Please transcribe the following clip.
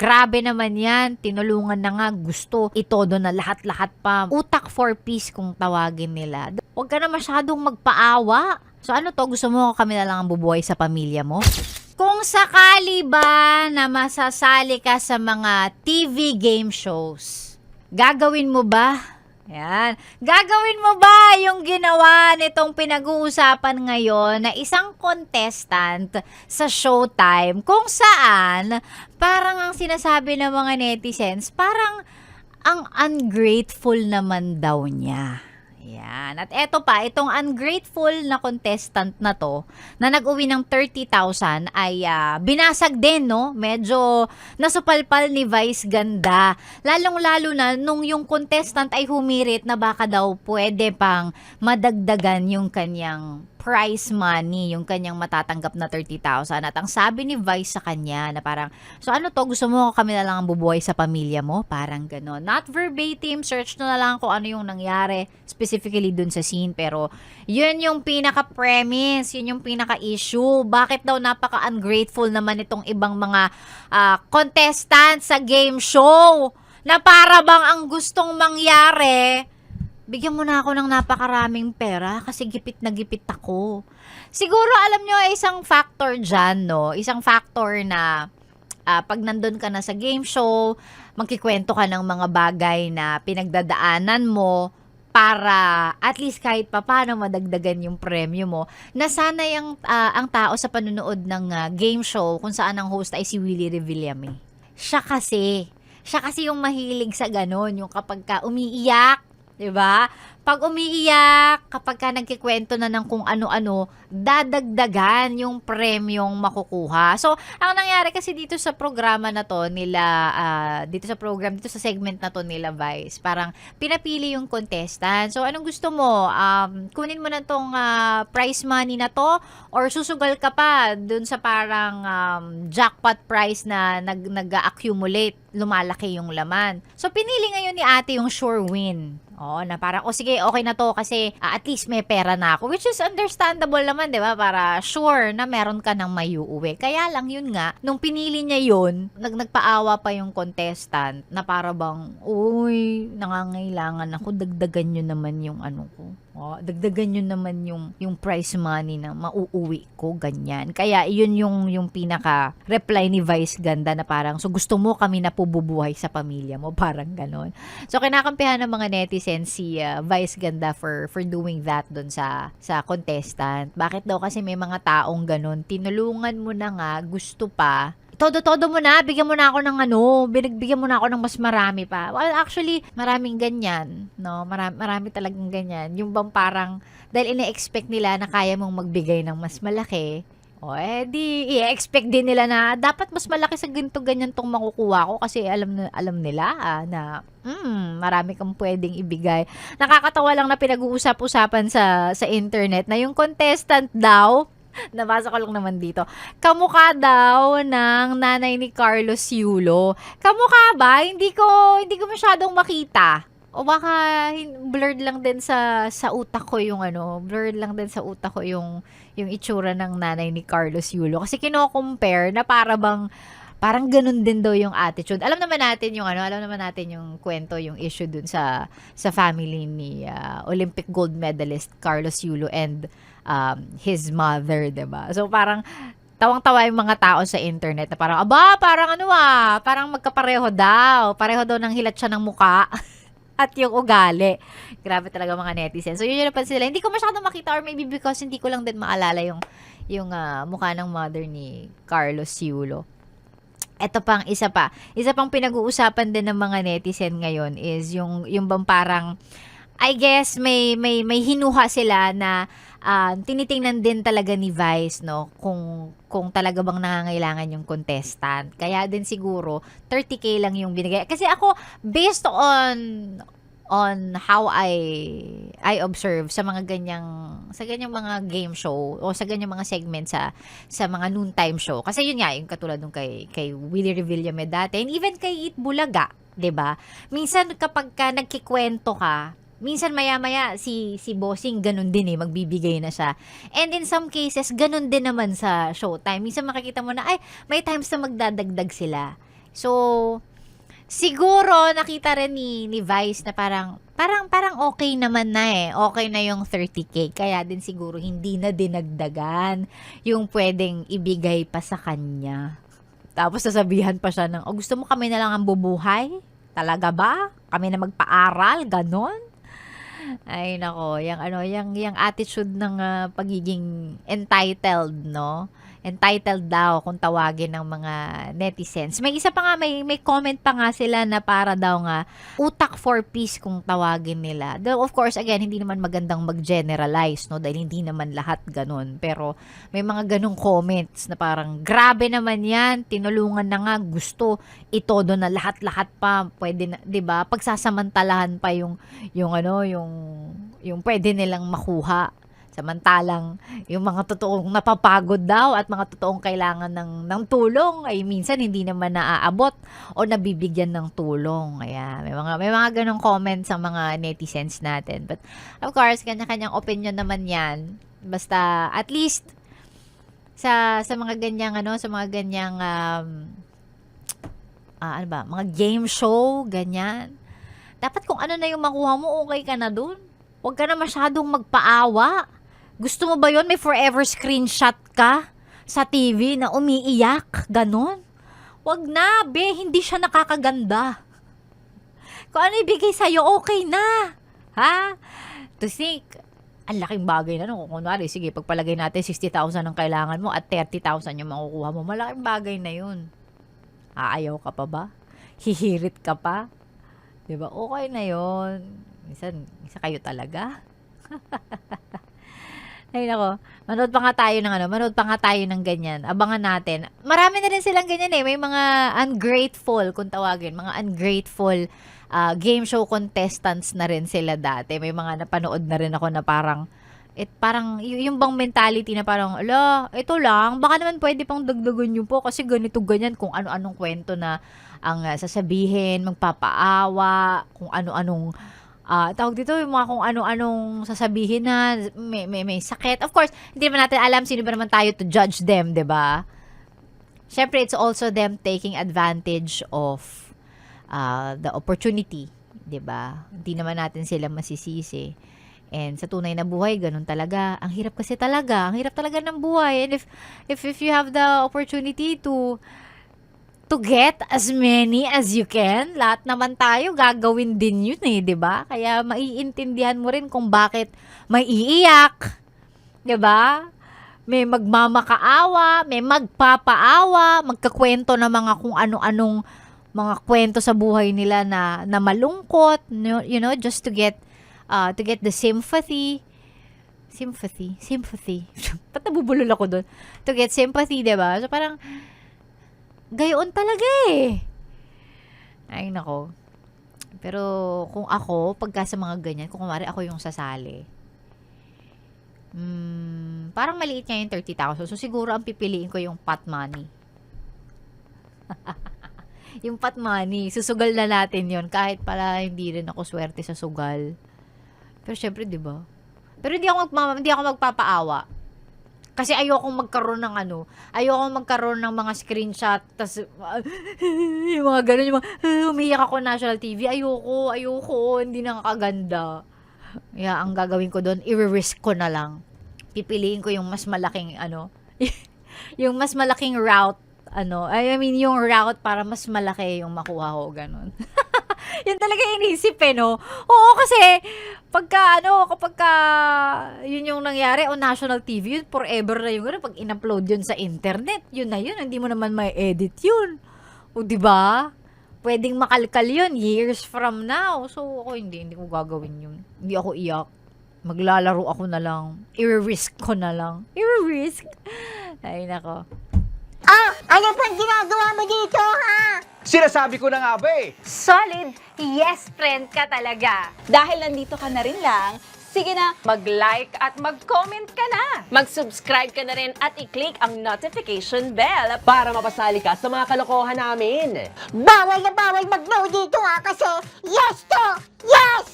Grabe naman yan. Tinulungan na nga. Gusto itodo na lahat-lahat pa. Utak for peace kung tawagin nila. Huwag ka na masyadong magpaawa. So ano to? Gusto mo kami na lang ang bubuhay sa pamilya mo? Kung sakali ba na masasali ka sa mga TV game shows, gagawin mo ba? Yan. Gagawin mo ba yung ginawa nitong pinag-uusapan ngayon na isang contestant sa Showtime kung saan parang ang sinasabi ng mga netizens, parang ang ungrateful naman daw niya. Yan. At eto pa, itong ungrateful na contestant na to, na nag-uwi ng 30,000 ay binasag din, no? Medyo nasupalpal ni Vice Ganda. Lalong-lalo na nung yung contestant ay humirit na baka daw pwede pang madagdagan yung kanyang prize money, yung kanyang matatanggap na 30,000. At ang sabi ni Vice sa kanya na parang, so ano to, gusto mo kami na lang ang bubuhay sa pamilya mo? Parang gano'n. Not verbatim, search na lang kung ano yung nangyari specifically dun sa scene. Pero yun yung pinaka-premise, yun yung pinaka-issue. Bakit daw napaka-ungrateful naman itong ibang mga contestants sa game show? Na para bang ang gustong mangyari, bigyan mo na ako ng napakaraming pera kasi gipit na gipit ako. Siguro alam nyo, isang factor dyan, no? Isang factor na pag nandun ka na sa game show, magkikwento ka ng mga bagay na pinagdadaanan mo para at least kahit paano madagdagan yung premyo mo. Nasanay ang tao sa panunood ng game show kung saan ang host ay si Willie Revillame. Siya kasi yung mahilig sa ganon, yung kapag ka umiiyak, 'di ba? Pag umiiyak, kapag ka nagkikwento na ng kung ano-ano, dadagdagan yung premyong makukuha. So, ang nangyari kasi dito sa programa na to nila, dito sa segment na to nila Vice, parang pinapili yung contestant. So, anong gusto mo? Kunin mo na tong prize money na to or susugal ka pa dun sa parang jackpot prize na nag-accumulate, lumalaki yung laman. So, pinili ngayon ni ate yung sure win. Na parang, sige, okay na to kasi at least may pera na ako. Which is understandable naman, di ba? Para sure na meron ka ng maiuuwi. Kaya lang yun nga, nung pinili niya yun, nagpaawa pa yung contestant na para bang, uy, nangangailangan ako, dagdagan nyo naman yung ano ko. Dagdagan nyo naman yung prize money na mauuwi ko, ganyan. Kaya yun yung pinaka-reply ni Vice Ganda na parang, so gusto mo kami na pububuhay sa pamilya mo, parang ganon. So kinakampihan ng mga netizens si Vice Ganda for doing that dun sa contestant. Bakit daw kasi may mga taong ganon, tinulungan mo na nga, gusto pa, todo mo na, bigyan mo na ako ng binagbigyan mo na ako ng mas marami pa. Well, actually, maraming ganyan, no? Marami talagang ganyan. Yung bang parang, dahil ine-expect nila na kaya mong magbigay ng mas malaki, di i-expect din nila na dapat mas malaki sa ganyan tong makukuha ko kasi alam nila na marami kang pwedeng ibigay. Nakakatawa lang na pinag-uusap-usapan sa internet na yung contestant daw, nabasa ko lang naman dito, kamukha daw ng nanay ni Carlos Yulo. Kamukha ba? Hindi ko masyadong makita. O baka blurred lang din sa utak ko yung blurred lang din sa utak ko yung itsura ng nanay ni Carlos Yulo. Kasi kino-compare na parang ganun din daw yung attitude. Alam naman natin yung kwento, yung issue dun sa family ni Olympic gold medalist Carlos Yulo and his mother, 'di ba? So parang tawang-tawa yung mga tao sa internet na parang parang magkapareho daw. Pareho daw ng hilat siya ng muka at yung ugali. Grabe talaga mga netizens. So yun yung napansin sila. Hindi ko masyadong makita or maybe because hindi ko lang din maalala yung mukha ng mother ni Carlos Yulo. Ito pang isa pang pinag-uusapan din ng mga netizen ngayon is yung bang parang I guess may hinuha sila na tinitingnan din talaga ni Vice, no, kung talaga bang nangangailangan yung contestant. Kaya din siguro 30K lang yung binigay. Kasi ako based on how I observe sa mga ganyang mga game show o sa ganyang mga segment sa mga noontime show. Kasi yun nga, yung katulad nung kay Willie Revillame dati and even kay Eat Bulaga, 'di ba? Minsan kapag ka nagkikwento ka, minsan maya-maya si bossing ganun din magbibigay na siya. And in some cases, ganun din naman sa Showtime. Minsan makikita mo na, may times na magdadagdag sila. So, siguro nakita rin ni Vice na parang okay naman na eh. Okay na yung 30K. Kaya din siguro hindi na dinagdagan yung pwedeng ibigay pa sa kanya. Tapos sasabihan pa siya ng, gusto mo kami na lang ang bubuhay? Talaga ba? Kami na magpaaral? Ganon? Ay nako, yung attitude ng pagiging entitled, no? Entitled daw kung tawagin ng mga netizens. May isa pa nga, may comment pa nga sila na para daw nga utak for peace kung tawagin nila. Though of course, again, hindi naman magandang mag-generalize, no? Dahil hindi naman lahat ganun. Pero may mga ganung comments na parang grabe naman yan, tinulungan na nga, gusto itodo na lahat-lahat pa, pwede na, 'di ba? Pagsasamantalahan pa yung pwede nilang makuha. Samantalang yung mga totoong napapagod daw at mga totoong kailangan ng tulong ay minsan hindi naman naaabot o nabibigyan ng tulong. Kaya may mga ganong comments sa mga netizens natin. But of course, kanya-kanyang opinion naman 'yan. Basta at least sa mga ganyang mga game show, ganyan. Dapat kung ano na yung makuha mo, okay ka na dun. Huwag ka na masyadong magpaawa. Gusto mo ba yon may forever screenshot ka sa TV na umiiyak? Ganon? Huwag na, be. Hindi siya nakakaganda. Kung ano ibigay sa'yo, okay na. Ha? To think, ang laking bagay na kung kunwari, sige, pagpalagay natin 60,000 ang kailangan mo at 30,000 yung makukuha mo. Malaking bagay na yun. Aayaw ka pa ba? Hihirit ka pa? Diba? Okay na yon. Minsan kayo talaga. Ay nako, manood pa nga tayo ng ganyan. Abangan natin. Marami na rin silang ganyan eh. May mga ungrateful, kung tawagin, mga ungrateful game show contestants na rin sila dati. May mga napanood na rin ako na parang yung bang mentality na parang, ito lang, baka naman pwede pang dagdagan nyo po kasi ganito ganyan, kung ano-anong kwento na ang sasabihin, magpapaawa, kung ano-anong tawag dito, yung mga kung ano-anong sasabihin na may sakit. Of course, hindi naman natin alam sino ba naman tayo to judge them, 'di ba? Syempre, it's also them taking advantage of the opportunity, 'di ba? Hindi naman natin sila masisisi. And sa tunay na buhay, ganun talaga. Ang hirap kasi talaga. Ang hirap talaga ng buhay. And if you have the opportunity to get as many as you can, lahat naman tayo gagawin din yun eh, 'di ba? Kaya maiintindihan mo rin kung bakit may iiyak, 'di ba? May magmamakaawa, may magpapaawa, magkakwento na mga kung ano-anong mga kwento sa buhay nila na malungkot, you know, just to get the sympathy. Ba't nabubulol ako doon? To get sympathy, 'di ba? So parang gayon talaga eh. Ay nako. Pero kung ako, pagka sa mga ganyan, kung kumari ako yung sasali, parang maliit nga yung 30,000. So siguro ang pipiliin ko yung pot money. Yung pot money, susugal na natin yon kahit pala hindi rin ako swerte sa sugal. Pero syempre, 'di ba? Pero hindi ako magpapaawa. Kasi ayokong magkaroon ng mga screenshot, tas yung mga ganun, yung mga umiyak ako national TV. Ayoko, hindi nakakaganda. Kaya ang gagawin ko doon, i-risk ko na lang. Pipiliin ko yung mas malaking yung mas malaking route, yung route para mas malaki yung makuha ko, ganun. Yun talaga inisip eh, no? Oo, kasi kapag yun yung nangyari o national TV, yun forever na yung pag in-upload yun sa internet, yun na yun, hindi mo naman may edit yun. O diba? Pwedeng makalkal yun years from now. So ako hindi ko gagawin yun. Hindi ako iyak. Maglalaro ako na lang. I-risk ko na lang. I-risk. Ay nako. Ano pang ginagawa mo dito, ha? Sinasabi ko na nga ba eh. Solid yes friend ka talaga. Dahil nandito ka na rin lang, sige na, mag-like at mag-comment ka na. Mag-subscribe ka na rin at i-click ang notification bell. Para mapasali ka sa mga kalokohan namin. Bawal na bawal mag-no dito, ha? Kasi yes to yes!